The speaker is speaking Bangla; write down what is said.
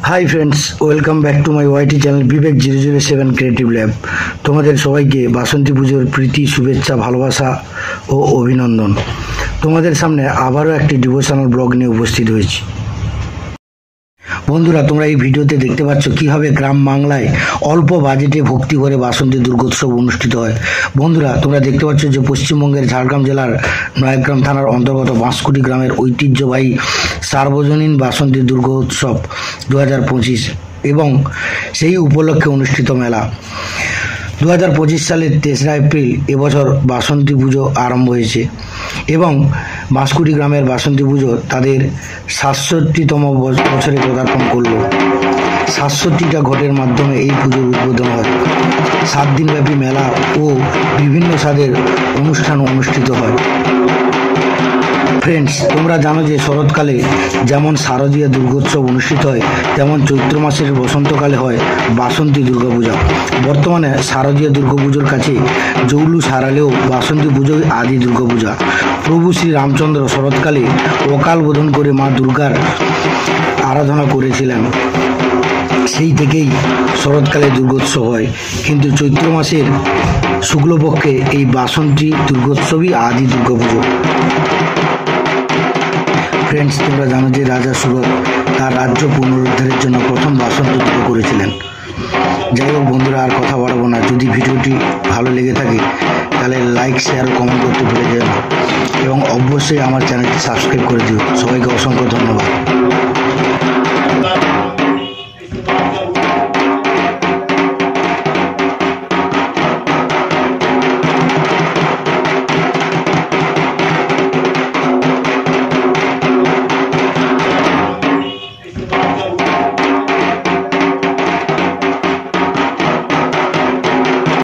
High friends, welcome back to my YT channel Bibek 007 creative lab. তোমাদের সবাইকে বাসন্তী পুজোর প্রীতি, শুভেচ্ছা, ভালোবাসা ও অভিনন্দন। তোমাদের সামনে আবারও একটি ডিভোশনাল ব্লগ নিয়ে উপস্থিত হয়েছি। বন্ধুরা, তোমরা এই ভিডিওতে দেখতে পাচ্ছ কীভাবে গ্রাম বাংলায় অল্প বাজেটে ভক্তি করে বাসন্তী দুর্গোৎসব অনুষ্ঠিত হয়। বন্ধুরা, তোমরা দেখতে পাচ্ছ যে পশ্চিমবঙ্গের ঝাড়গ্রাম জেলার নয়াগ্রাম থানার অন্তর্গত বাঁশকুটি গ্রামের ঐতিহ্যবাহী সার্বজনীন বাসন্তী দুর্গোৎসব 2025 এবং সেই উপলক্ষে অনুষ্ঠিত মেলা। 2025 সালের 3রা এপ্রিল এবছর বাসন্তী পুজো আরম্ভ হয়েছে এবং বাঁশকুটি গ্রামের বাসন্তী পুজো তাদের 67তম বছরে পদার্পণ করল। 67টা ঘটের মাধ্যমে এই পুজোর উদ্বোধন হয়। 7 দিনব্যাপী মেলা ও বিভিন্ন স্বাদের অনুষ্ঠান অনুষ্ঠিত হয়। ফ্রেন্ডস, তোমরা জানো যে শরৎকালে যেমন শারদীয় দুর্গোৎসব অনুষ্ঠিত হয়, তেমন চৈত্র মাসের বসন্তকালে হয় বাসন্তী দুর্গাপূজা। বর্তমানে শারদীয় দুর্গাপুজোর কাছে জৌলুস হারালেও বাসন্তী পুজোই আদি দুর্গাপূজা। প্রভু শ্রী রামচন্দ্র শরৎকালে অকাল বোধন করে মা দুর্গার আরাধনা করেছিলেন। সেই থেকেই শরৎকালে দুর্গোৎসব হয়, কিন্তু চৈত্র মাসের শুক্লপক্ষে এই বাসন্তী দুর্গোৎসবই আদি দুর্গাপুজো। ফ্রেন্ডস, তোমরা জানো যে রাজা সুরত তার রাজ্য পুনরুদ্ধারের জন্য প্রথম বাসন্তী পুজো করেছিলেন। যাই হোক বন্ধুরা, আর কথা বাড়াবো না। যদি ভিডিওটি ভালো লেগে থাকে তাহলে লাইক, শেয়ার ও কমেন্ট করতে ভুলে যেও না এবং অবশ্যই আমার চ্যানেলটি সাবস্ক্রাইব করে দিও। সবাইকে অসংখ্য ধন্যবাদ।